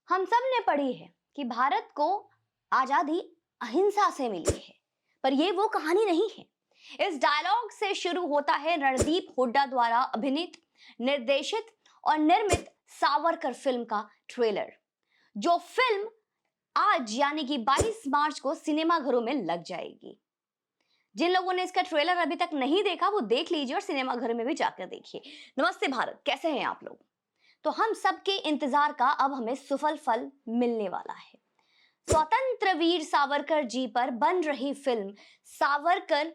हम सब ने पढ़ी है कि भारत को आजादी अहिंसा से मिली है, पर यह वो कहानी नहीं है। इस डायलॉग से शुरू होता है रणदीप हुड्डा द्वारा अभिनीत, निर्देशित और निर्मित सावरकर फिल्म का ट्रेलर। जो फिल्म आज यानी कि 22 मार्च को सिनेमाघरों में लग जाएगी। जिन लोगों ने इसका ट्रेलर अभी तक नहीं देखा वो देख लीजिए और सिनेमाघर में भी जाकर देखिए। नमस्ते भारत, कैसे हैं आप लोग? तो हम सबके इंतजार का अब हमें सफल फल मिलने वाला है। स्वतंत्र वीर सावरकर जी पर बन रही फिल्म सावरकर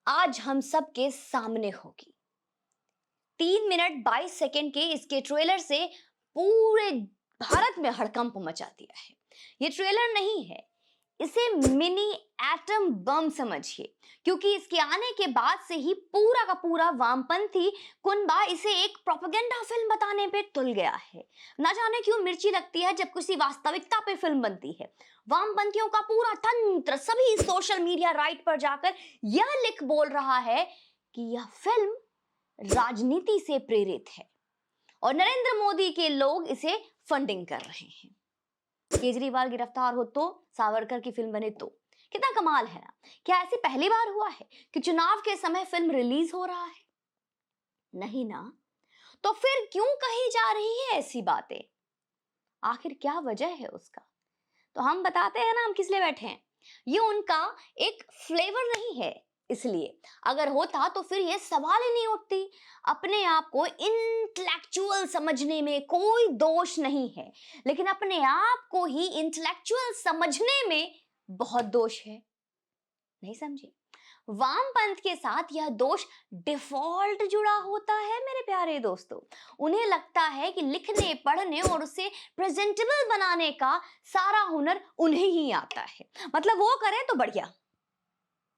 आज हम सबके सामने होगी। 3 मिनट 22 सेकंड के इसके ट्रेलर से पूरे भारत में हड़कंप मचा दिया है। ये ट्रेलर नहीं है, इसे मिनी एटम बम समझिए, क्योंकि इसके आने के बाद से ही पूरा का पूरा वामपंथी कुनबा इसे एक प्रोपेगेंडा फिल्म बताने पे तुल गया है। ना जाने क्यों मिर्ची लगती है जब किसी वास्तविकता पे फिल्म बनती है। वामपंथियों का पूरा तंत्र सभी सोशल मीडिया राइट पर जाकर यह लिख बोल रहा है कि यह फिल्म राजनीति से प्रेरित है और नरेंद्र मोदी के लोग इसे फंडिंग कर रहे हैं। केजरीवाल गिरफ्तार हो तो सावरकर की फिल्म बने तो कितना कमाल है ना। क्या ऐसी पहली बार हुआ है कि चुनाव के समय फिल्म रिलीज हो रहा है? नहीं ना। तो फिर क्यों कही जा रही है ऐसी बातें? आखिर क्या वजह है उसका? तो हम बताते हैं ना, हम किस लिए बैठे हैं। ये उनका एक फ्लेवर नहीं है, इसलिए अगर होता तो फिर ये सवाल ही नहीं उठती। अपने आप को इंटेलेक्चुअल समझने में कोई दोष नहीं है, लेकिन अपने आप को ही इंटेलेक्चुअल समझने में बहुत दोष है। नहीं समझे? वामपंथ के साथ यह दोष डिफॉल्ट जुड़ा होता है मेरे प्यारे दोस्तों। उन्हें लगता है कि लिखने, पढ़ने और उसे प्रेजेंटेबल बनाने का सारा हुनर उन्हें ही आता है। मतलब वो करें तो बढ़िया,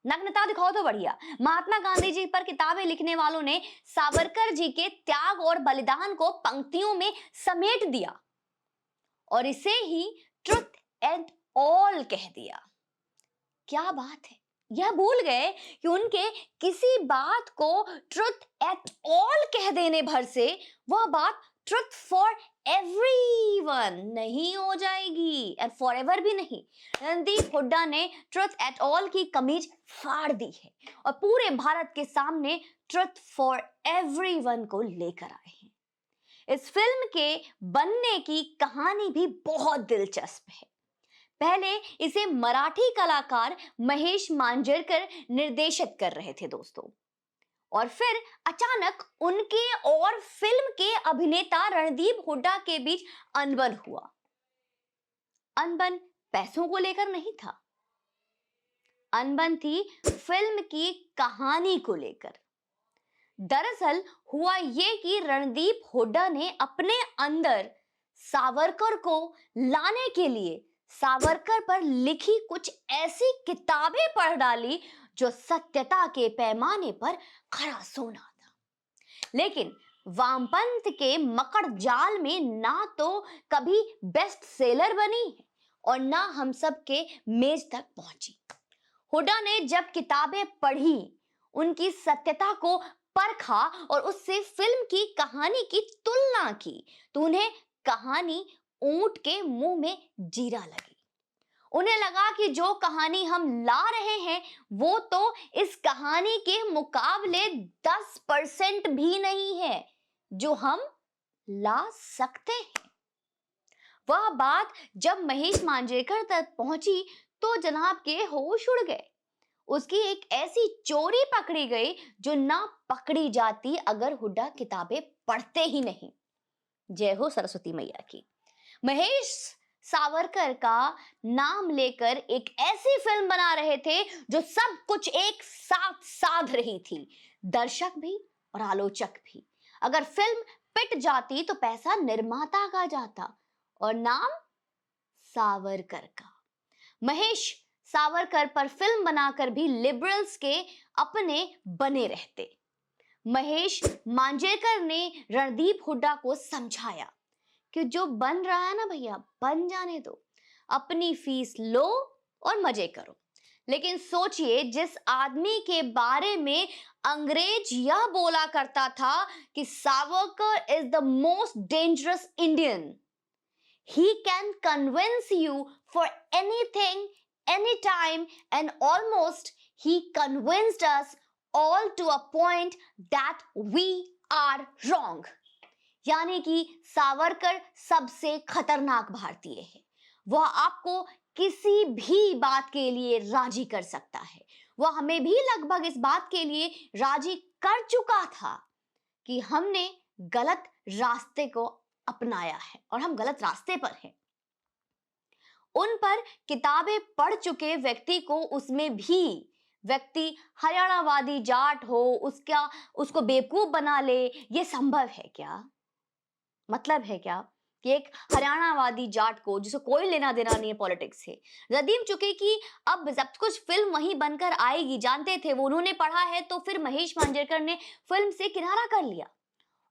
नग्नता दिखाओ तो बढ़िया। महात्मा गांधी जी पर किताबें लिखने वालों ने सावरकर जी के त्याग और बलिदान को पंक्तियों में समेट दिया और इसे ही ट्रुथ एंड ऑल कह दिया। क्या बात है, यह भूल गए कि उनके किसी बात को ट्रुथ एट ऑल कह देने भर से वह बात ट्रुथ फॉर एवरीवन नहीं हो जाएगी, एंड फॉरएवर भी नहीं। रणदीप हुड्डा ने ट्रुथ एट ऑल की कमीज फाड़ दी है और पूरे भारत के सामने ट्रुथ फॉर एवरीवन को लेकर आए हैं। इस फिल्म के बनने की कहानी भी बहुत दिलचस्प है। पहले इसे मराठी कलाकार महेश मांजरेकर निर्देशित कर रहे थे दोस्तों, और फिर अचानक उनके और फिल्म के अभिनेता रणदीप हुड्डा के बीच अनबन हुआ। अनबन पैसों को लेकर नहीं था, अनबन थी फिल्म की कहानी को लेकर। दरअसल हुआ यह कि रणदीप हुड्डा ने अपने अंदर सावरकर को लाने के लिए सावरकर पर लिखी कुछ ऐसी किताबें पढ़ डाली जो सत्यता के पैमाने पर खरा सोना था। लेकिन वामपंथ के मकड़ जाल में ना तो कभी बेस्ट सेलर बनी है और ना हम सब के मेज तक पहुंची। हुड्डा ने जब किताबें पढ़ी, उनकी सत्यता को परखा और उससे फिल्म की कहानी की तुलना की, तो उन्हें कहानी ऊंट के मुंह में जीरा लगी। उन्हें लगा कि जो कहानी हम ला रहे हैं वो तो इस कहानी के मुकाबले 10% भी नहीं है जो हम ला सकते हैं। वह बात जब महेश मांजरेकर तक पहुंची तो जनाब के होश उड़ गए। उसकी एक ऐसी चोरी पकड़ी गई जो ना पकड़ी जाती अगर हुड्डा किताबें पढ़ते ही नहीं। जय हो सरस्वती मैया की। महेश सावरकर का नाम लेकर एक ऐसी फिल्म बना रहे थे जो सब कुछ एक साथ साध रही थी, दर्शक भी और आलोचक भी। अगर फिल्म पिट जाती तो पैसा निर्माता का जाता और नाम सावरकर का। महेश सावरकर पर फिल्म बनाकर भी लिबरल्स के अपने बने रहते। महेश मांजरेकर ने रणदीप हुड्डा को समझाया कि जो बन रहा है ना भैया, बन जाने दो, अपनी फीस लो और मजे करो। लेकिन सोचिए, जिस आदमी के बारे में अंग्रेज यह बोला करता था कि Savarkar is the most dangerous Indian, he can convince you for anything, anytime, and almost he convinced us all to a point that we are wrong. यानी कि सावरकर सबसे खतरनाक भारतीय है। वह आपको किसी भी बात के लिए राजी कर सकता है। वह हमें भी लगभग इस बात के लिए राजी कर चुका था कि हमने गलत रास्ते को अपनाया है और हम गलत रास्ते पर हैं। उन पर किताबें पढ़ चुके व्यक्ति को उसमें भी व्यक्ति हरियाणावादी जाट हो उसको बेवकूफ बना ले, ये संभव है क्या? मतलब है क्या कि एक हरियाणावादी जाट को जिसको कोई लेना देना नहीं है पॉलिटिक्स से, रदीम चुके कि अब सब कुछ फिल्म वहीं बनकर आएगी, जानते थे वो, उन्होंने पढ़ा है, तो फिर महेश मांजरेकर ने फिल्म से किनारा कर लिया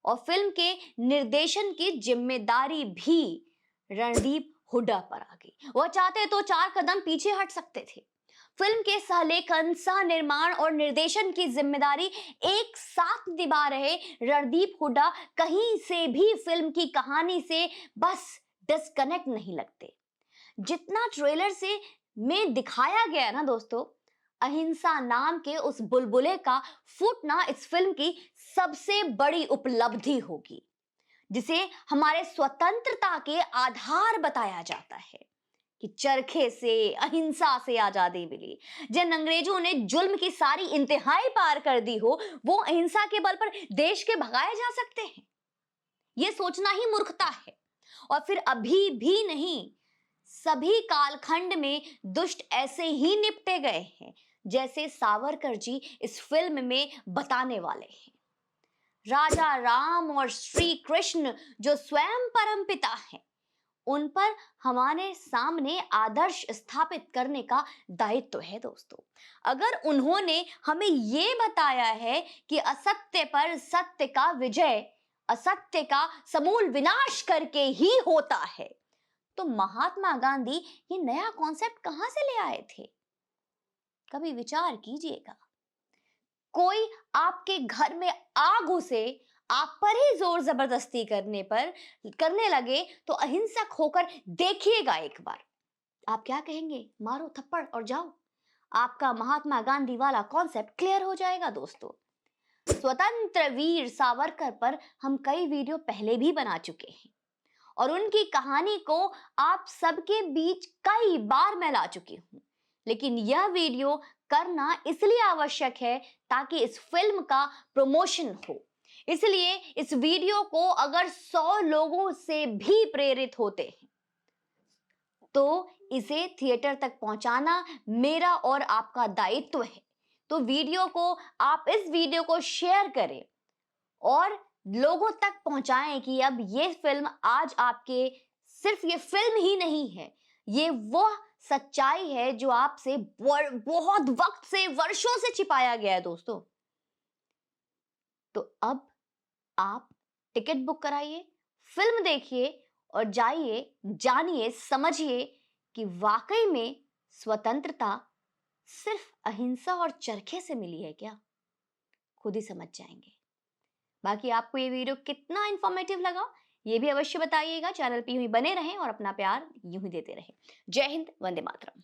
और फिल्म के निर्देशन की जिम्मेदारी भी रणदीप हुड्डा पर आ गई। वह चाहते तो 4 कदम पीछे हट सकते थे। फिल्म के सहलेखन, सह निर्माण और निर्देशन की जिम्मेदारी एक साथ निभा रहे रणदीप हुड्डा कहीं से भी फिल्म की कहानी से बस डिस्कनेक्ट नहीं लगते। जितना ट्रेलर से में दिखाया गया ना दोस्तों, अहिंसा नाम के उस बुलबुले का फूटना इस फिल्म की सबसे बड़ी उपलब्धि होगी, जिसे हमारे स्वतंत्रता के आधार बताया जाता है कि चरखे से, अहिंसा से आजादी मिली। जिन अंग्रेजों ने जुल्म की सारी इंतहाई पार कर दी हो, वो अहिंसा के बल पर देश के भगाए जा सकते हैं, ये सोचना ही मूर्खता है। और फिर अभी भी नहीं, सभी कालखंड में दुष्ट ऐसे ही निपटे गए हैं जैसे सावरकर जी इस फिल्म में बताने वाले हैं। राजा राम और श्री कृष्ण जो स्वयं परमपिता हैं, उन पर हमारे सामने आदर्श स्थापित करने का दायित्व है दोस्तों। अगर उन्होंने हमें ये बताया है कि असत्य पर सत्य का विजय, असत्य का समूल विनाश करके ही होता है, तो महात्मा गांधी ये नया कॉन्सेप्ट कहां से ले आए थे? कभी विचार कीजिएगा। कोई आपके घर में आग घुसे, आप पर ही जोर जबरदस्ती करने लगे तो अहिंसक होकर देखिएगा एक बार, आप क्या कहेंगे? मारो थप्पड़ और जाओ। आपका महात्मा गांधी वाला कॉन्सेप्ट क्लियर हो जाएगा दोस्तों। स्वतंत्र वीर सावरकर पर हम कई वीडियो पहले भी बना चुके हैं और उनकी कहानी को आप सबके बीच कई बार मैं ला चुकी हूं, लेकिन यह वीडियो करना इसलिए आवश्यक है ताकि इस फिल्म का प्रमोशन हो। इसलिए इस वीडियो को अगर 100 लोगों से भी प्रेरित होते हैं तो इसे थिएटर तक पहुंचाना मेरा और आपका दायित्व है। तो वीडियो को आप इस वीडियो को शेयर करें और लोगों तक पहुंचाएं कि अब ये फिल्म आज आपके, सिर्फ ये फिल्म ही नहीं है, ये वह सच्चाई है जो आपसे बहुत वक्त से, वर्षों से छिपाया गया है दोस्तों। तो अब आप टिकट बुक कराइए, फिल्म देखिए और जाइए, जानिए, समझिए कि वाकई में स्वतंत्रता सिर्फ अहिंसा और चरखे से मिली है क्या? खुद ही समझ जाएंगे। बाकी आपको ये वीडियो कितना इंफॉर्मेटिव लगा ये भी अवश्य बताइएगा। चैनल पे यूं ही बने रहें और अपना प्यार यूं ही देते रहें। जय हिंद, वंदे मातरम।